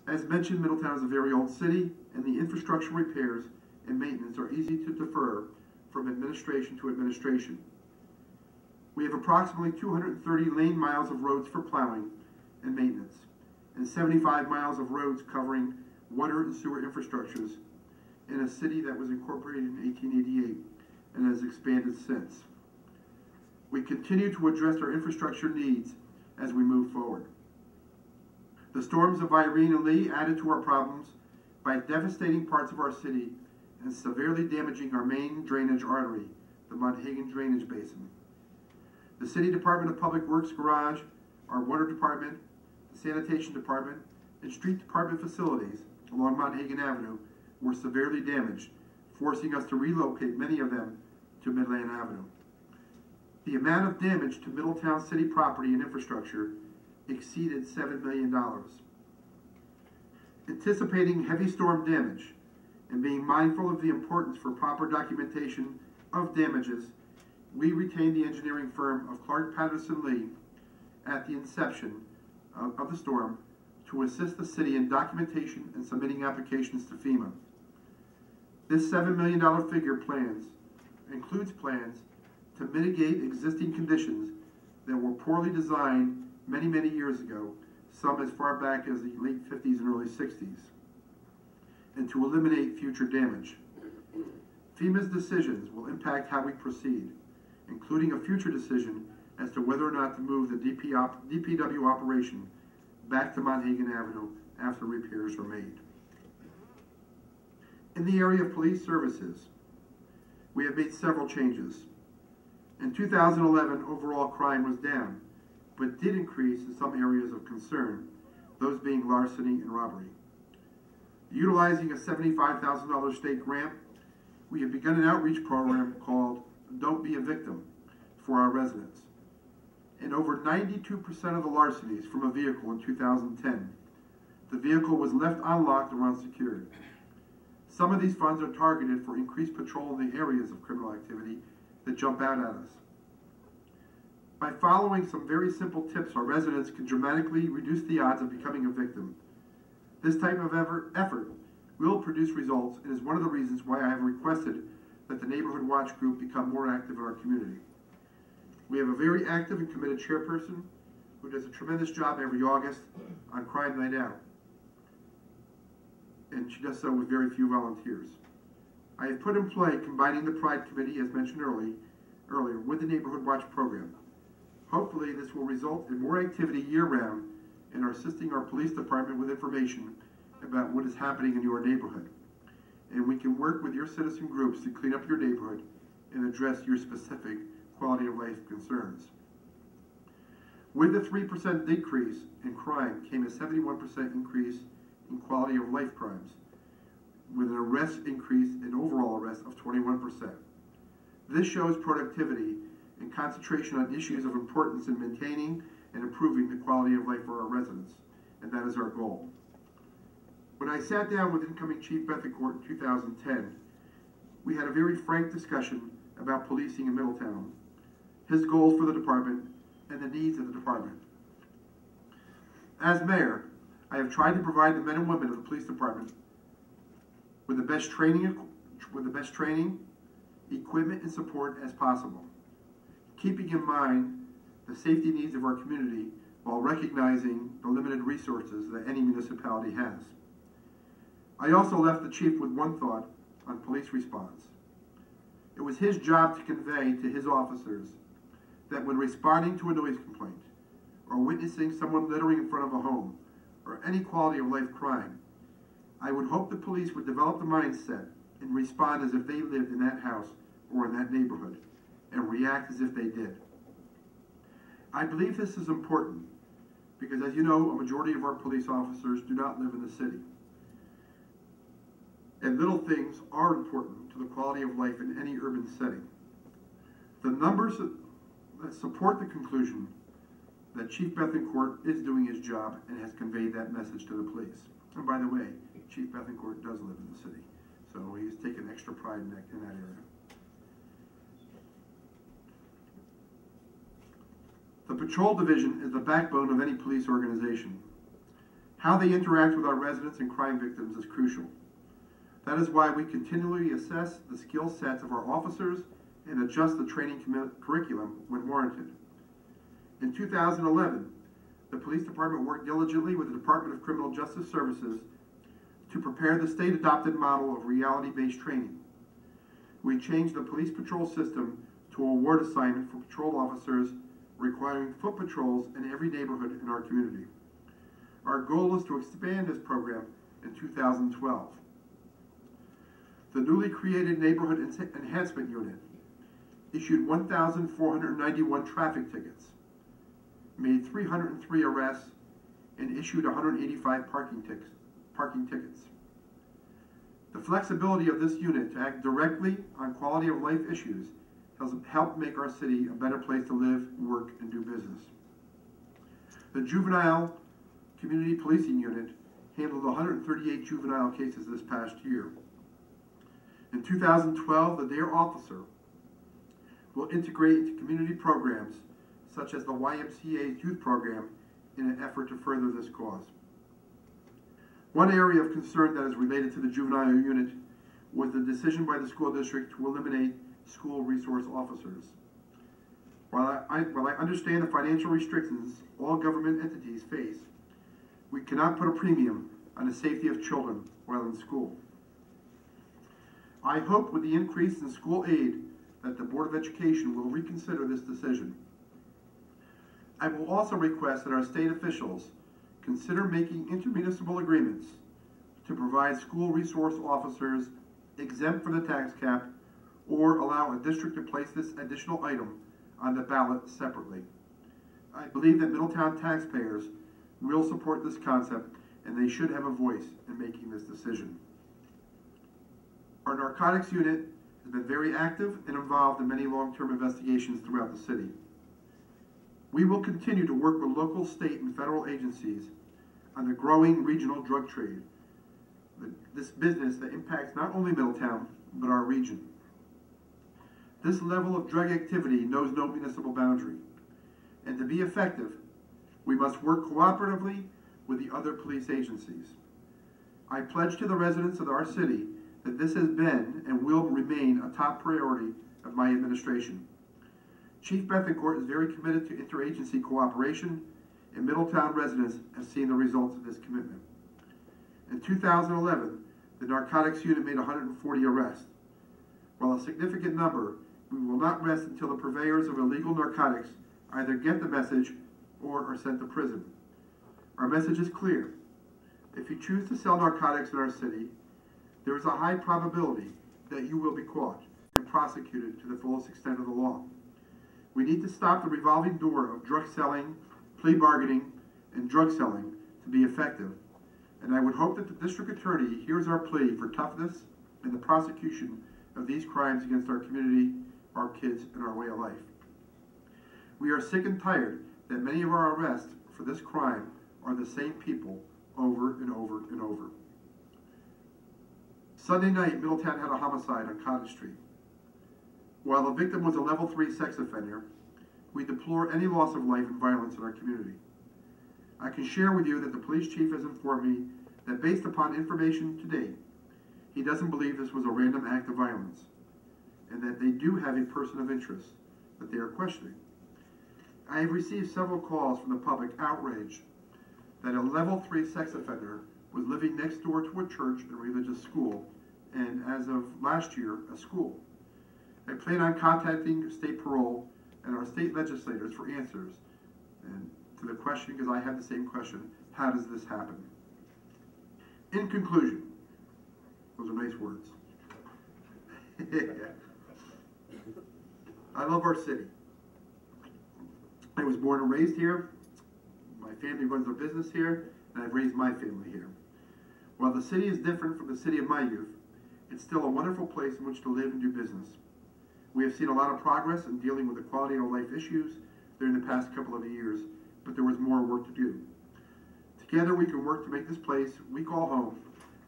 As mentioned, Middletown is a very old city, and the infrastructure repairs and maintenance are easy to defer from administration to administration. We have approximately 230 lane miles of roads for plowing and maintenance, and 75 miles of roads covering water and sewer infrastructures in a city that was incorporated in 1888 and has expanded since. We continue to address our infrastructure needs as we move forward. The storms of Irene and Lee added to our problems by devastating parts of our city and severely damaging our main drainage artery, the Monhegan Drainage Basin. The City Department of Public Works garage, our water department, the sanitation department, and street department facilities along Monhegan Avenue were severely damaged, forcing us to relocate many of them to Midland Avenue. The amount of damage to Middletown city property and infrastructure exceeded $7 million. Anticipating heavy storm damage and being mindful of the importance for proper documentation of damages, we retained the engineering firm of Clark Patterson Lee at the inception of the storm to assist the city in documentation and submitting applications to FEMA. This $7 million figure includes plans to mitigate existing conditions that were poorly designed many, many years ago, some as far back as the late 50s and early 60s, and to eliminate future damage. FEMA's decisions will impact how we proceed, including a future decision as to whether or not to move the DPW operation back to Monhegan Avenue after repairs are made. In the area of police services, we have made several changes. In 2011, overall crime was down, but did increase in some areas of concern, those being larceny and robbery. Utilizing a $75,000 state grant, we have begun an outreach program called Don't Be a Victim for our residents. In over 92% of the larcenies from a vehicle in 2010, the vehicle was left unlocked or unsecured. Some of these funds are targeted for increased patrol in the areas of criminal activity that jump out at us. By following some very simple tips, our residents can dramatically reduce the odds of becoming a victim. This type of effort will produce results and is one of the reasons why I have requested that the Neighborhood Watch Group become more active in our community. We have a very active and committed chairperson who does a tremendous job every August on Crime Night Out, and she does so with very few volunteers. I have put in play combining the Pride Committee, as mentioned earlier, with the Neighborhood Watch program. Hopefully this will result in more activity year-round and are assisting our police department with information about what is happening in your neighborhood. And we can work with your citizen groups to clean up your neighborhood and address your specific quality of life concerns. With the 3% decrease in crime came a 71% increase in quality of life crimes, with an arrest increase in overall arrests of 21%. This shows productivity and concentration on issues of importance in maintaining and improving the quality of life for our residents, and that is our goal. When I sat down with incoming Chief Bethencourt in 2010, we had a very frank discussion about policing in Middletown, his goals for the department, and the needs of the department. As mayor, I have tried to provide the men and women of the police department with the best training, equipment, and support as possible, keeping in mind the safety needs of our community while recognizing the limited resources that any municipality has. I also left the chief with one thought on police response. It was his job to convey to his officers that when responding to a noise complaint or witnessing someone littering in front of a home or any quality of life crime, I would hope the police would develop the mindset and respond as if they lived in that house or in that neighborhood and react as if they did. I believe this is important because, as you know, a majority of our police officers do not live in the city. And little things are important to the quality of life in any urban setting. The numbers that support the conclusion that Chief Bethencourt is doing his job and has conveyed that message to the police. And by the way, Chief Bethencourt does live in the city, so he's taken extra pride in that area. The patrol division is the backbone of any police organization. How they interact with our residents and crime victims is crucial. That is why we continually assess the skill sets of our officers and adjust the training curriculum when warranted. In 2011, the police department worked diligently with the Department of Criminal Justice Services to prepare the state-adopted model of reality-based training. We changed the police patrol system to a ward assignment for patrol officers requiring foot patrols in every neighborhood in our community. Our goal is to expand this program in 2012. The newly created Neighborhood Enhancement Unit issued 1,491 traffic tickets, made 303 arrests, and issued 185 parking tickets. The flexibility of this unit to act directly on quality of life issues has helped make our city a better place to live, work, and do business. The Juvenile Community Policing Unit handled 138 juvenile cases this past year. In 2012, the DARE officer will integrate into community programs such as the YMCA's youth program in an effort to further this cause. One area of concern that is related to the juvenile unit was the decision by the school district to eliminate school resource officers. While I understand the financial restrictions all government entities face, we cannot put a premium on the safety of children while in school. I hope with the increase in school aid that the Board of Education will reconsider this decision. I will also request that our state officials consider making intermunicipal agreements to provide school resource officers exempt from the tax cap or allow a district to place this additional item on the ballot separately. I believe that Middletown taxpayers will support this concept and they should have a voice in making this decision. Our narcotics unit has been very active and involved in many long-term investigations throughout the city. We will continue to work with local, state, and federal agencies on the growing regional drug trade, this business that impacts not only Middletown, but our region. This level of drug activity knows no municipal boundary, and to be effective, we must work cooperatively with the other police agencies. I pledge to the residents of our city that this has been and will remain a top priority of my administration. Chief Bethencourt is very committed to interagency cooperation, and Middletown residents have seen the results of this commitment. In 2011, the narcotics unit made 140 arrests. While a significant number, we will not rest until the purveyors of illegal narcotics either get the message or are sent to prison. Our message is clear. If you choose to sell narcotics in our city, there is a high probability that you will be caught and prosecuted to the fullest extent of the law. We need to stop the revolving door of drug selling, plea bargaining, and drug selling to be effective, and I would hope that the district attorney hears our plea for toughness in the prosecution of these crimes against our community, our kids, and our way of life. We are sick and tired that many of our arrests for this crime are the same people over and over and over. Sunday night, Middletown had a homicide on Cottage Street. While the victim was a level 3 sex offender, we deplore any loss of life and violence in our community. I can share with you that the police chief has informed me that based upon information to date, he doesn't believe this was a random act of violence, and that they do have a person of interest that they are questioning. I have received several calls from the public outraged that a level 3 sex offender was living next door to a church and religious school, and as of last year, a school. I plan on contacting state parole and our state legislators for answers and to the question, because I have the same question, how does this happen? In conclusion, those are nice words. I love our city. I was born and raised here. My family runs their business here, and I've raised my family here. While the city is different from the city of my youth, it's still a wonderful place in which to live and do business. We have seen a lot of progress in dealing with the quality of life issues during the past couple of years, but there was more work to do. Together we can work to make this place we call home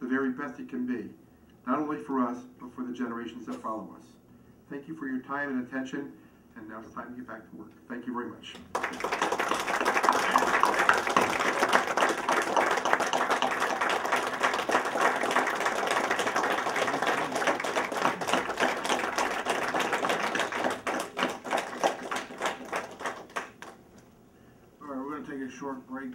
the very best it can be, not only for us, but for the generations that follow us. Thank you for your time and attention, and now it's time to get back to work. Thank you very much. short break